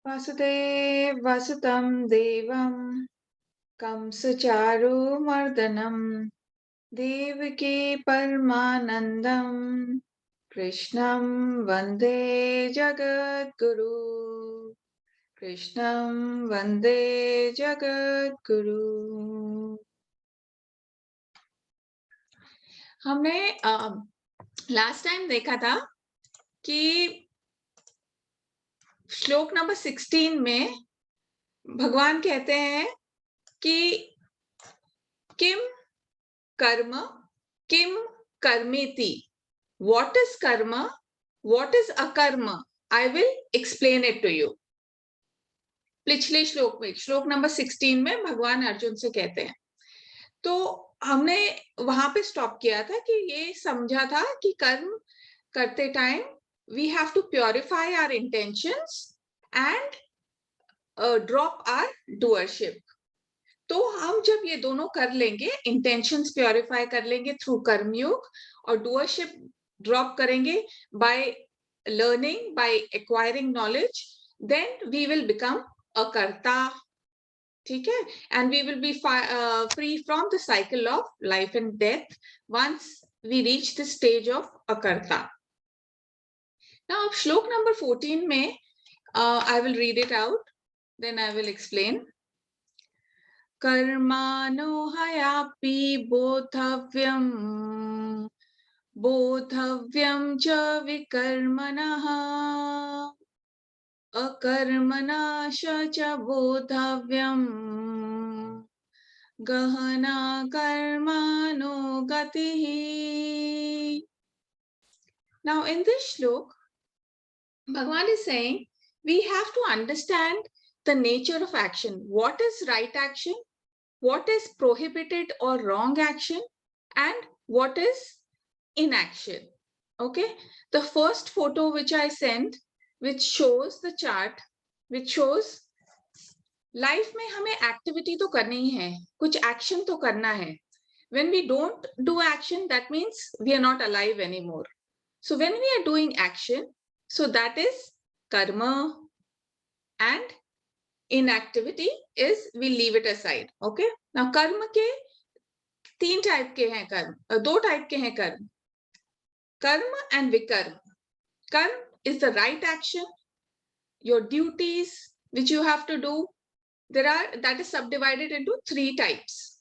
Vasudev Vasutam Devam Kamsacharumardanam Devaki Paramanandam Krishnam Vande Jagadguru Krishnam Vande Jagadguru. हमने last time देखा था कि श्लोक नंबर 16 में भगवान कहते हैं कि किम कर्म किम कर्मेति, what is karma, what is akarma, I will explain it to you. पिछले श्लोक में, श्लोक नंबर 16 में भगवान अर्जुन से कहते हैं, तो हमने वहां पे स्टॉप किया था कि ये समझा था कि कर्म करते time we have to purify our intentions and drop our doership. तो हम जब ये दोनों कर लेंगे, intentions purify कर लेंगे थ्रू कर्मयोग और doership drop करेंगे by learning, by acquiring knowledge, then we will become a karta. ठीक है? And we will be free from the cycle of life and death once we reach the stage of akarta. Now, श्लोक number 14 में I will read it out, then I will explain. कर्माणो हयापि बोधव्यं बोधव्यं च विकर्मणः अकर्मणाश च बोधव्यं गहना कर्माणो गतिः. Now in this shlok, Bhagavan is saying we have to understand the nature of action. What is right action? What is prohibited or wrong action? And what is inaction? Okay. The first photo which I sent, which shows the chart, which shows life में हमें activity तो करनी ही है, कुछ action तो करना है. When we don't do action, that means we are not alive anymore. So when we are doing action, so that is karma, and inactivity is we leave it aside. Okay. Now karma के तीन type के हैं कर्म, दो type के हैं कर्म, karma and vikarma. Karma is the right action, your duties which you have to do. That is subdivided into three types,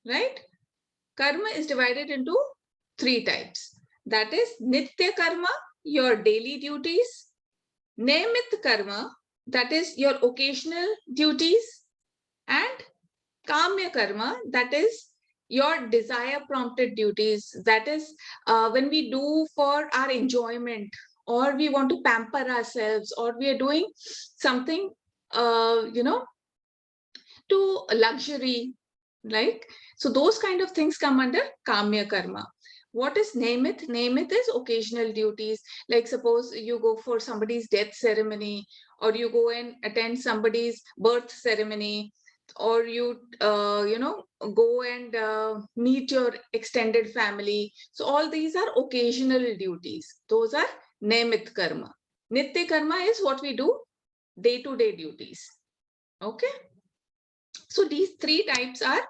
right? Karma is divided into three types. That is nitya karma, your daily duties, naimit karma, that is your occasional duties, and kamya karma, that is your desire prompted duties. That is when we do for our enjoyment, or we want to pamper ourselves, or we are doing something to luxury, like, so those kind of things come under kamya karma. What is naimit? Naimit is occasional duties. Like suppose you go for somebody's death ceremony, or you go and attend somebody's birth ceremony, or you go and meet your extended family. So all these are occasional duties. Those are naimit karma. Nitya karma is what we do day-to-day duties. Okay. So these three types are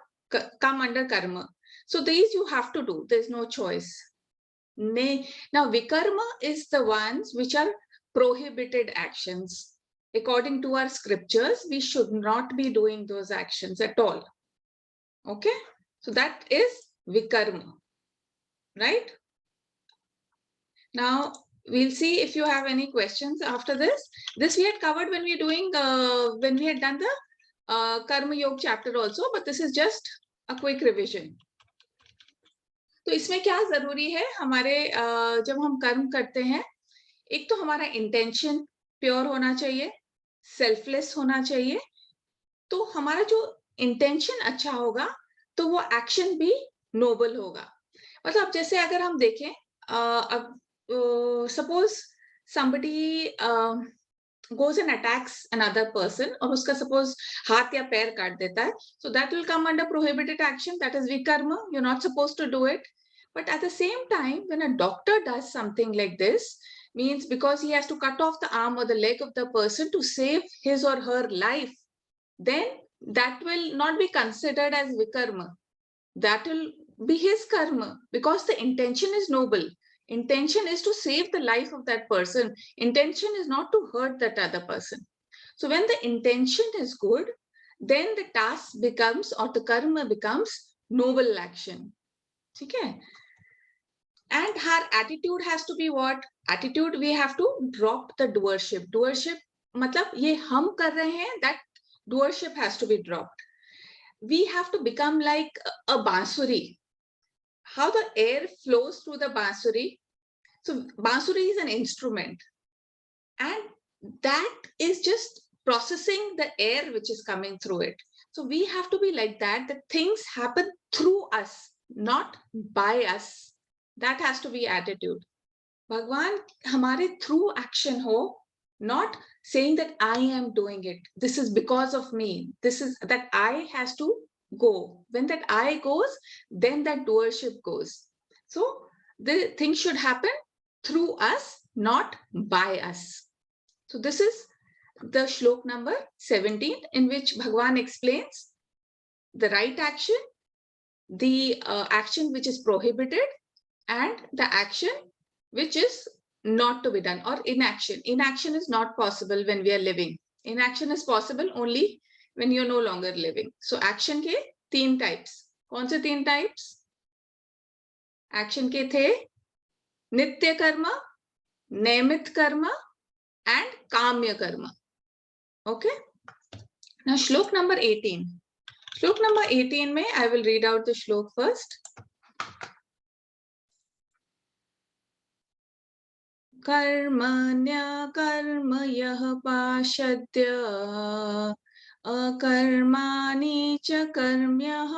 come under karma. So these you have to do. There's no choice. Now vikarma is the ones which are prohibited actions. According to our scriptures, we should not be doing those actions at all. Okay. So that is vikarma, right? Now we'll see if you have any questions after this. This we had covered when we were doing when we had done the Karma Yoga chapter also, but this is just a quick revision. तो इसमें क्या जरूरी है हमारे जब हम कर्म करते हैं, एक तो हमारा इंटेंशन प्योर होना चाहिए, सेल्फलेस होना चाहिए. तो हमारा जो इंटेंशन अच्छा होगा तो वो एक्शन भी नोबल होगा. मतलब जैसे अगर हम देखें, suppose somebody goes and attacks another person, और उसका suppose हाथ या पैर काट देता है, so that will come under prohibited action. That is vikarma. You're not supposed to do it. But at the same time, when a doctor does something like this, means because he has to cut off the arm or the leg of the person to save his or her life, then that will not be considered as Vikarma. That will be his karma, because the intention is noble. Intention is to save the life of that person. Intention is not to hurt that other person. So when the intention is good, then the task becomes, or the karma becomes, noble action. Okay? And her attitude has to be what? Attitude, we have to drop the doership. Doership, matlab ye hum kar rahe hain, that doership has to be dropped. We have to become like a bansuri. How the air flows through the bansuri. So bansuri is an instrument, and that is just processing the air which is coming through it. So we have to be like that, that things happen through us, not by us. That has to be attitude. Bhagwan hamare through action ho, not saying that I am doing it. This is because of me. This is that I has to go. When that I goes, then that doership goes. So the thing should happen through us, not by us. So this is the shlok number 17, in which Bhagwan explains the right action, the action which is prohibited, and the action which is not to be done, or inaction. Inaction is not possible when we are living. Inaction is possible only when you're no longer living. So action के 3 types. कौन से 3 types? Action के थे नित्य कर्म, नैमित कर्म, and kamya karma. Okay. Now shlok number 18. Shlok number 18 mein I will read out the shlok first. Karmanya karmayah pashadya akarmani cha karmyah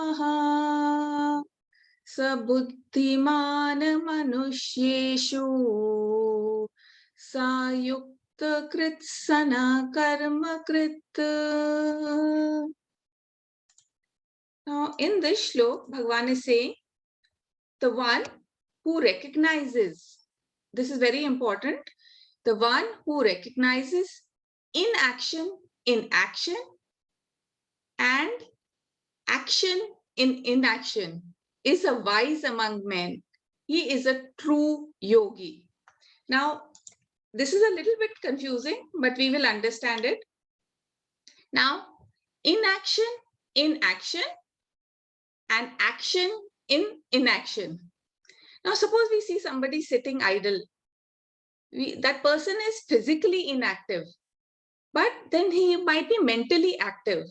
sabuddhiman manusyeshu sayukta kritsana karma krit. Now in this shlok, Bhagwan is saying the one who recognizes, this is very important, the one who recognizes inaction in action and action in inaction is a wise among men. He is a true yogi. Now, this is a little bit confusing, but we will understand it. Now, inaction in action and action in inaction. Now, suppose we see somebody sitting idle. That person is physically inactive, but then he might be mentally active.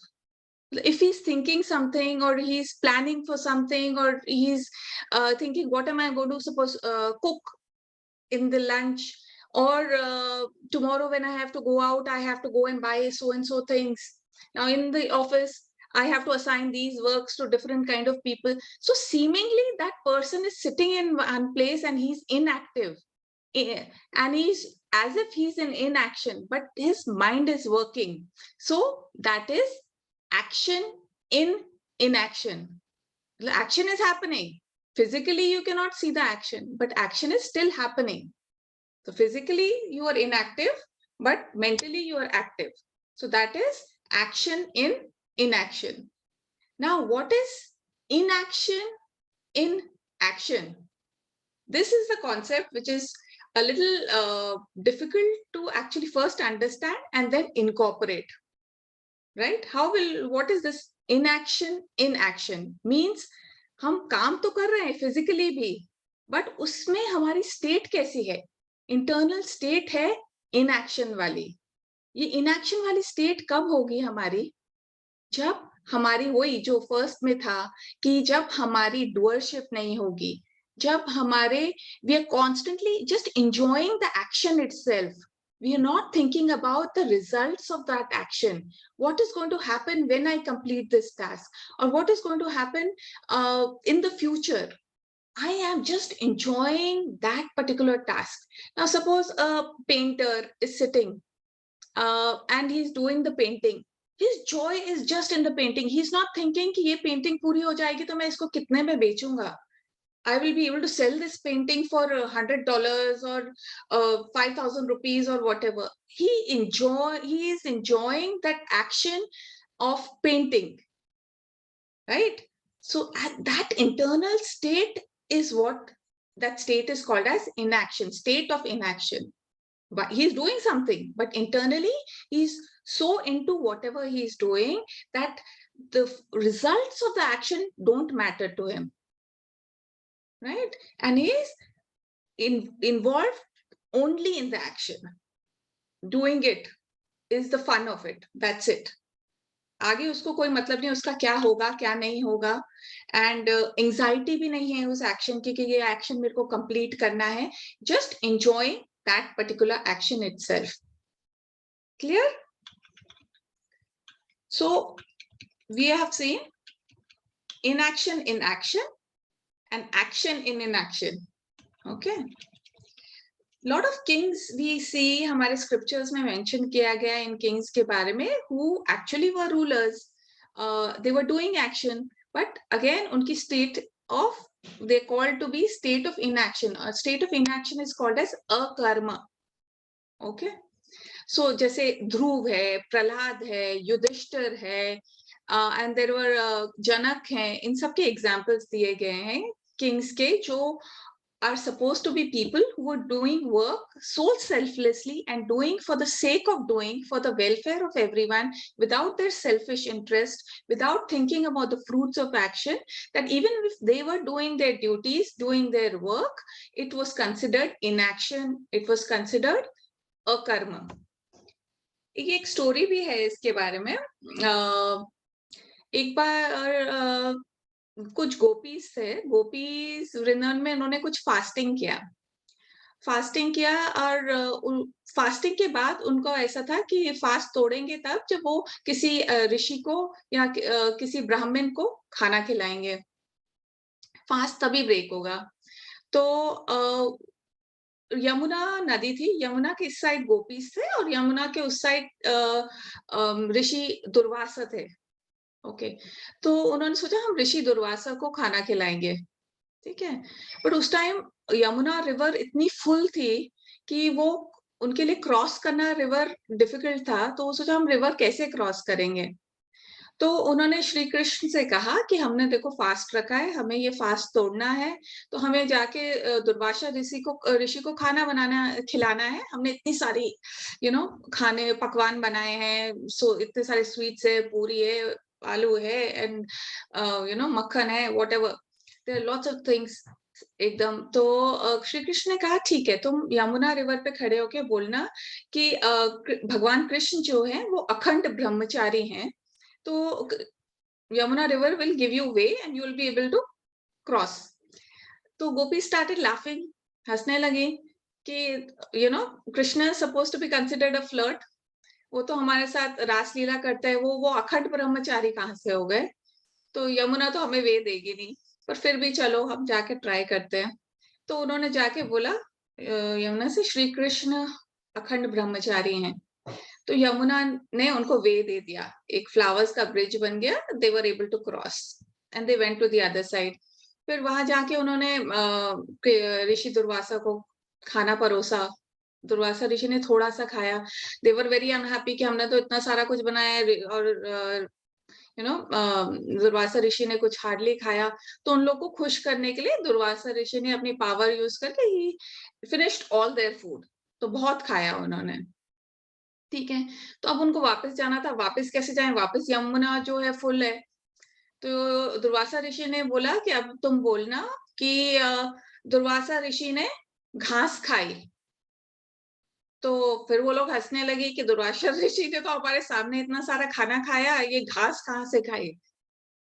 If he's thinking something, or he's planning for something, or he's thinking, what am I going to suppose cook in the lunch, or tomorrow when I have to go out, I have to go and buy so and so things. Now in the office, I have to assign these works to different kind of people. So seemingly that person is sitting in one place and he's inactive, and he's as if he's in inaction, but his mind is working. So that is action in inaction. The action is happening. Physically, you cannot see the action, but action is still happening. So physically, you are inactive, but mentally you are active. So that is action in inaction. Now, what is inaction in action? This is the concept which is a little difficult to actually first understand and then incorporate. Right? What is this inaction in action? Means हम काम तो कर रहे हैं physically भी, but उसमें हमारी state कैसी है? Internal state है inaction वाली. ये inaction वाली state कब होगी हमारी? जब हमारी वही जो first में था कि जब हमारी doership नहीं होगी, जब हमारे we are constantly just enjoying the action itself. We are not thinking about the results of that action. What is going to happen when I complete this task? Or what is going to happen in the future? I am just enjoying that particular task. Now, suppose a painter is sitting and he's doing the painting. His joy is just in the painting. He's not thinking कि ये painting पूरी हो जाएगी तो मैं इसको कितने में बेचूंगा. I will be able to sell this painting for $100 or 5,000 rupees or whatever. He is enjoying that action of painting, right? So that internal state is what that state is called as inaction, state of inaction. But he's doing something, but internally he's so into whatever he's doing that the results of the action don't matter to him, right? And he's involved only in the action. Doing it is the fun of it. That's it. आगे उसको कोई मतलब नहीं उसका क्या होगा क्या नहीं होगा, एंड एंजाइटी भी नहीं है उस एक्शन की कि ये एक्शन मेरे को कंप्लीट करना है. Just enjoying that particular action itself. Clear? So we have seen inaction in action and action in inaction. Okay. Lot of kings we see हमारे scriptures में mention किया गया इन kings के बारे में who actually were rulers. They were doing action, but again उनकी state of they called to be state of inaction. A state of inaction is called as akarma. Okay. So जैसे ध्रुव है, प्रहलाद है, युधिष्ठिर है, and there were जनक हैं, इन सब के examples दिए गए हैं kings के जो are supposed to be people who are doing work so selflessly and doing for the sake of doing for the welfare of everyone without their selfish interest, without thinking about the fruits of action, that even if they were doing their duties, doing their work, it was considered inaction, it was considered akarma. एक story भी है इसके बारे में. एक बार कुछ gopis थे, gopis Vrindavan में उन्होंने कुछ फास्टिंग किया और फास्टिंग के बाद उनको ऐसा था कि फास्ट तोड़ेंगे तब जब वो किसी ऋषि को या किसी ब्राह्मण को खाना खिलाएंगे. फास्ट तभी ब्रेक होगा. तो यमुना नदी थी, यमुना के इस साइड गोपीज थे और यमुना के उस साइड ऋषि दुर्वासा थे. ओके. तो उन्होंने सोचा हम ऋषि दुर्वासा को खाना खिलाएंगे. ठीक है. बट उस टाइम यमुना रिवर इतनी फुल थी कि वो उनके लिए क्रॉस करना रिवर डिफिकल्ट था. तो वो सोचा हम रिवर कैसे क्रॉस करेंगे. तो उन्होंने श्री कृष्ण से कहा कि हमने देखो फास्ट रखा है, हमें ये फास्ट तोड़ना है, तो हमें जाके दुर्वासा ऋषि को खाना खिलाना है. हमने इतनी सारी खाने पकवान बनाए हैं, सो इतने सारे स्वीट्स है, पूरी है, आलू है, एंड मक्खन है, whatever, there are lots of things एकदम. तो श्री कृष्ण ने कहा ठीक है, तुम यमुना रिवर पे खड़े होके बोलना कि भगवान कृष्ण जो है वो अखंड ब्रह्मचारी हैं, तो Yamuna river will give you way and you will be able to cross. तो गोपी स्टार्टेड लाफिंग, हंसने लगी कि Krishna is supposed to be considered a flirt, वो तो हमारे साथ रासलीला करता है, वो अखंड ब्रह्मचारी कहाँ से हो गए. तो यमुना तो हमें वे देगी नहीं, पर फिर भी चलो हम जाके ट्राई करते हैं. तो उन्होंने जाके बोला यमुना से श्री कृष्ण अखंड ब्रह्मचारी हैं. तो यमुना ने उनको वे दे दिया, एक फ्लावर्स का ब्रिज बन गया. They were able to cross and they went to the other side. फिर वहां जाके उन्होंने ऋषि दुर्वासा को खाना परोसा. दुर्वासा ऋषि ने थोड़ा सा खाया. दे वर वेरी अनहैप्पी कि हमने तो इतना सारा कुछ बनाया है और दुर्वासा ऋषि ने कुछ हार्डली खाया. तो उन लोग को खुश करने के लिए दुर्वासा ऋषि ने अपनी पावर यूज करके ही फिनिश्ड ऑल देयर फूड. तो बहुत खाया उन्होंने. ठीक है. तो अब उनको वापस जाना था. वापस कैसे जाएं, वापस यमुना जो है फुल है. तो दुर्वासा ऋषि ने बोला कि अब तुम बोलना कि दुर्वासा ऋषि ने घास खाई. तो फिर वो लोग हंसने लगे कि दुर्वासा ऋषि ने तो हमारे सामने इतना सारा खाना खाया, ये घास कहाँ से खाई.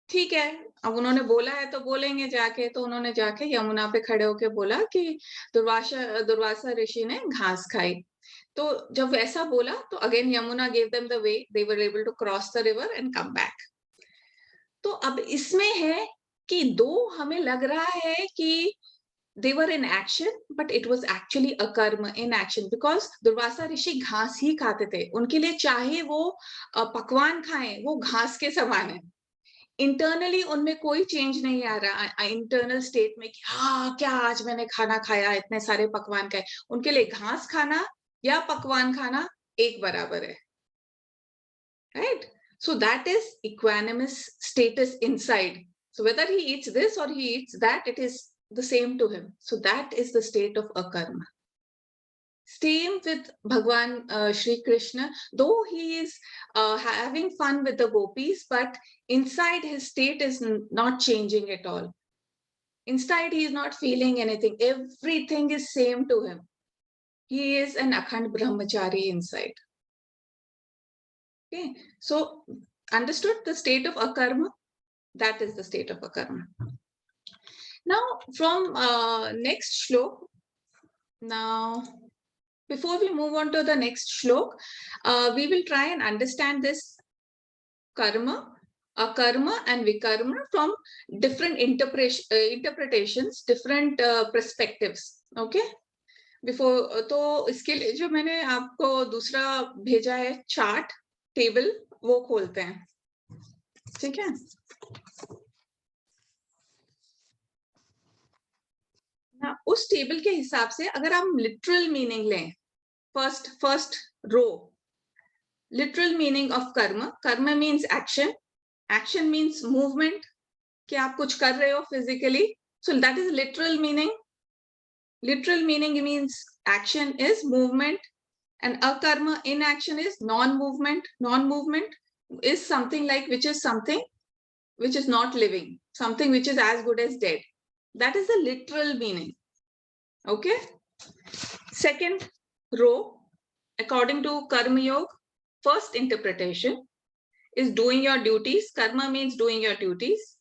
ठीक है, अब उन्होंने बोला है तो बोलेंगे जाके. तो उन्होंने जाके यमुना पे खड़े होके बोला कि दुर्वासा ऋषि ने घास खाई. तो जब वैसा बोला तो again Yamuna gave them the way, they were able to cross the river and come back. तो अब इसमें है कि दो हमें लग रहा है कि they were in action, but it was actually a karma in action, because Durvasa ऋषि घास ही खाते थे. उनके लिए चाहे वो पकवान खाएं, वो घास के समान है. इंटरनली उनमें कोई चेंज नहीं आ रहा इंटरनल स्टेट में कि हाँ क्या आज मैंने खाना खाया, इतने सारे पकवान खाए, उनके लिए घास खाना या पकवान खाना एक बराबर है, right? So that is equanimous status inside. So whether he eats this or he eats that, it is the same to him. So that is the state of akarma. Same with Bhagwan Shri Krishna, though he is having fun with the gopis, but inside his state is not changing at all. Inside he is not feeling anything. Everything is same to him. He is an akhand brahmachari inside. Okay, so understood the state of akarma? That is the state of akarma. Now from next shlok, now before we move on to the next shlok, we will try and understand this karma, akarma and vikarma from different interpretations, different perspectives. Okay? Before, तो इसके लिए जो मैंने आपको दूसरा भेजा है chart table, वो खोलते हैं, ठीक है? ना उस टेबल के हिसाब से अगर हम लिटरल मीनिंग लें, first row, literal meaning of karma, karma means action, action means movement, कि आप कुछ कर रहे हो physically, so that is literal meaning. Literal meaning means action is movement, and akarma, inaction, is non-movement. Non-movement is something like which is something which is not living, something which is as good as dead. That is the literal meaning. Okay. Second row, according to Karma Yoga, first interpretation is doing your duties. Karma means doing your duties.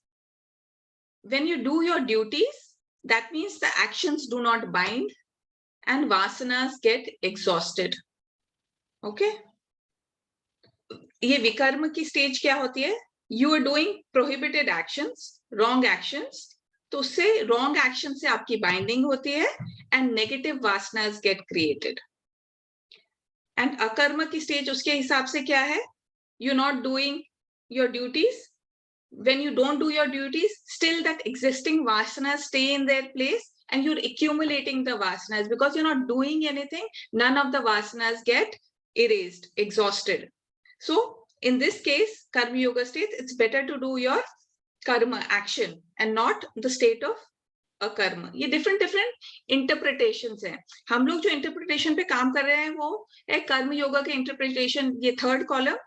When you do your duties, that means the actions do not bind and vasanas get exhausted. Okay. ये विकर्म की stage क्या होती है? You are doing prohibited actions, wrong actions. तो उससे wrong action से आपकी binding होती है and negative vasanas get created. And akarma की स्टेज उसके हिसाब से क्या है? You're not doing your duties. When you don't do your duties, still that existing vasanas stay in their place and you're accumulating the vasanas because you're not doing anything. None of the vasanas get erased, exhausted. So in this case, karma yoga state, it's better to do your karma action and not the state of अकर्म. ये different interpretations हैं. हम लोग जो interpretation पे काम कर रहे हैं वो है कर्म योगा के interpretation, ये third column,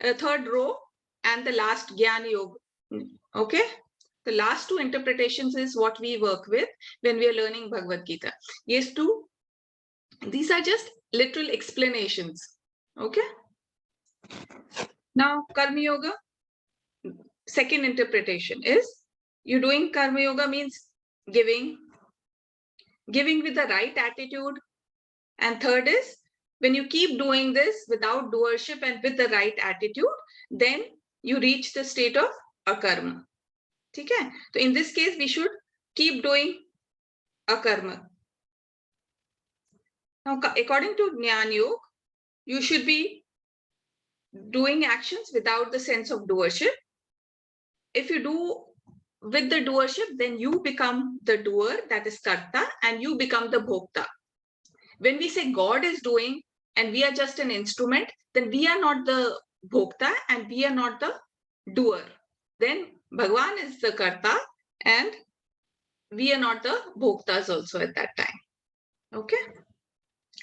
third row and the last ज्ञान योग. Okay, the last two interpretations is what we work with when we are learning Bhagavad Gita. Yes, these are just literal explanations. Okay, now karma yoga, second interpretation is you doing karma yoga means giving with the right attitude, and third is when you keep doing this without doership and with the right attitude, then you reach the state of akarma. ठीक है? तो in this case we should keep doing akarma. Now according to Jnana Yoga, you should be doing actions without the sense of doership. If you do with the doership, then you become the doer, that is karta, and you become the bhokta. When we say God is doing and we are just an instrument, then we are not the bhokta and we are not the doer. Then Bhagwan is the karta and we are not the bhoktas also at that time. Okay.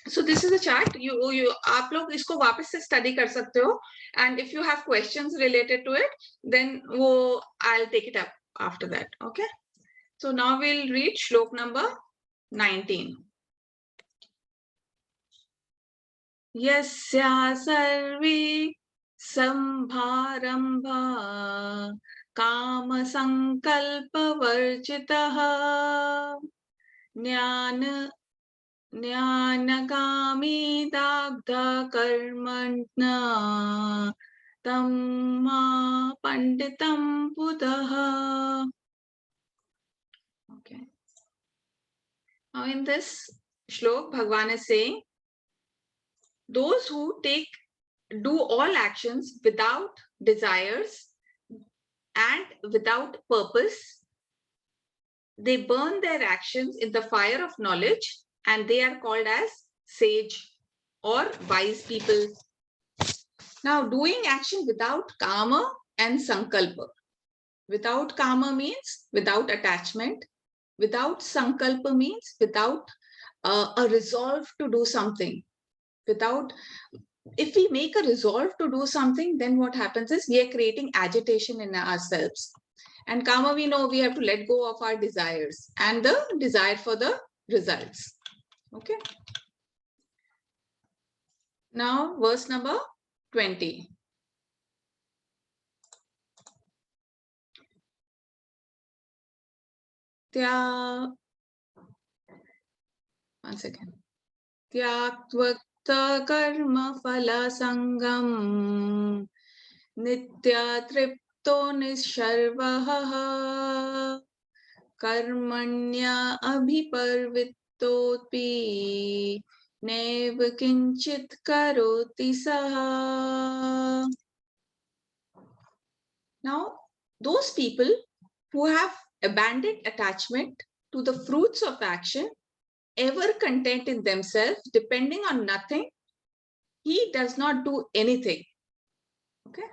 So this is a chart. You आप लोग इसको वापस से study कर सकते हो, and if you have questions related to it, then I'll take it up after that. Okay. So now we'll read shlok number 19. Yasya sarve sambharambha kama sankalpa varjitaha ज्ञानगामी दग्ध कर्मण्य तम्मा पंडितं बुधः. Okay. Now in this shlok, Bhagwan is saying, those who do all actions without desires, and without purpose. They burn their actions in the fire of knowledge, and they are called as sage or wise people. Now, doing action without karma and sankalpa. Without karma means without attachment. Without sankalpa means without a resolve to do something. If we make a resolve to do something, then what happens is we are creating agitation in ourselves. And karma, we know we have to let go of our desires and the desire for the results. Okay. Now, verse number 20. One second. Tyaktva karma phala sangam nitya tripto nisharvaha karmanya abhiparvittopi nev kinchit karoti saha. Now, those people who have abandoned attachment to the fruits of action, ever content in themselves, depending on nothing, he does not do anything. Okay.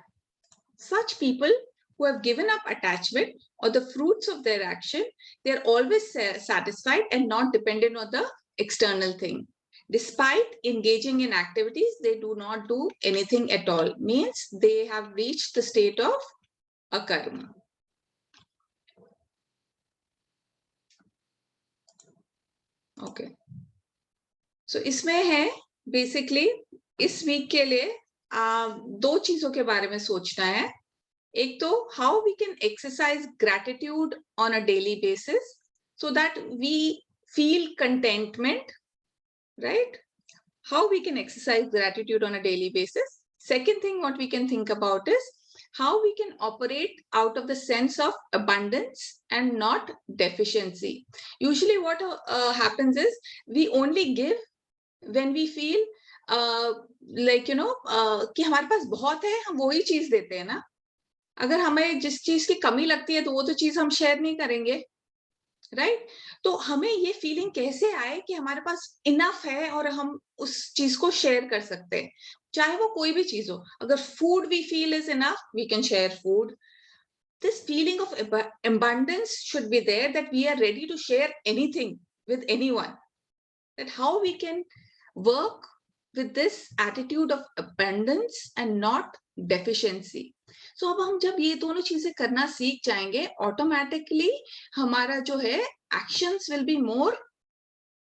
Such people who have given up attachment or the fruits of their action, they are always satisfied and not dependent on the external thing. Despite engaging in activities, they do not do anything at all. Means they have reached the state of Akarma. Okay. So इसमें है basically इस week के लिए दो चीजों के बारे में सोचना है. एक तो how we can exercise gratitude on a daily basis so that we feel contentment, right? How we can exercise gratitude on a daily basis. Second thing what we can think about is how we can operate out of the sense of abundance and not deficiency. Usually what happens is we only give when we feel like कि हमारे पास बहुत है, हम वही चीज देते हैं ना. अगर हमें जिस चीज की कमी लगती है तो वो तो चीज हम शेयर नहीं करेंगे, राइट? तो हमें ये फीलिंग कैसे आए कि हमारे पास इनफ है और हम उस चीज को शेयर कर सकते हैं, चाहे वो कोई भी चीज हो. अगर food we feel is enough, we can share food. This feeling of abundance should be there, that we are ready to share anything with anyone. That how we can work with this attitude of abundance and not deficiency. So अब हम जब ये दोनों चीजें करना सीख जाएंगे, automatically हमारा जो है actions will be more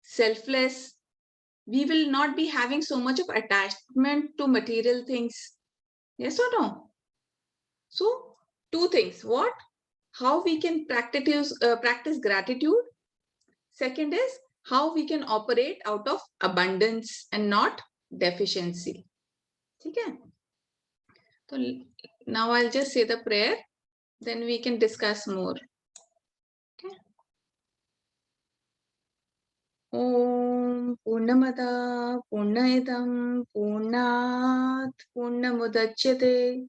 selfless. We will not be having so much of attachment to material things. Yes or no? So two things. What? How we can practice gratitude. Second is how we can operate out of abundance and not deficiency. Okay? So now I'll just say the prayer, then we can discuss more. Okay? Om Purnamada Purnamidam Purnat Purnamudachyate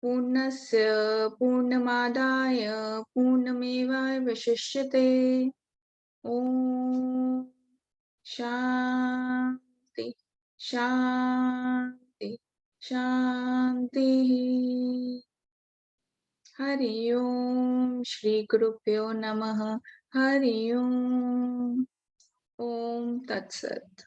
Purnasya Purnamadaya Purnameva Vashishyate. Om Shanti Shanti Shanti. Hari Om Shri Gurubhyo Namaha. Hari Om. Om Tat Sat.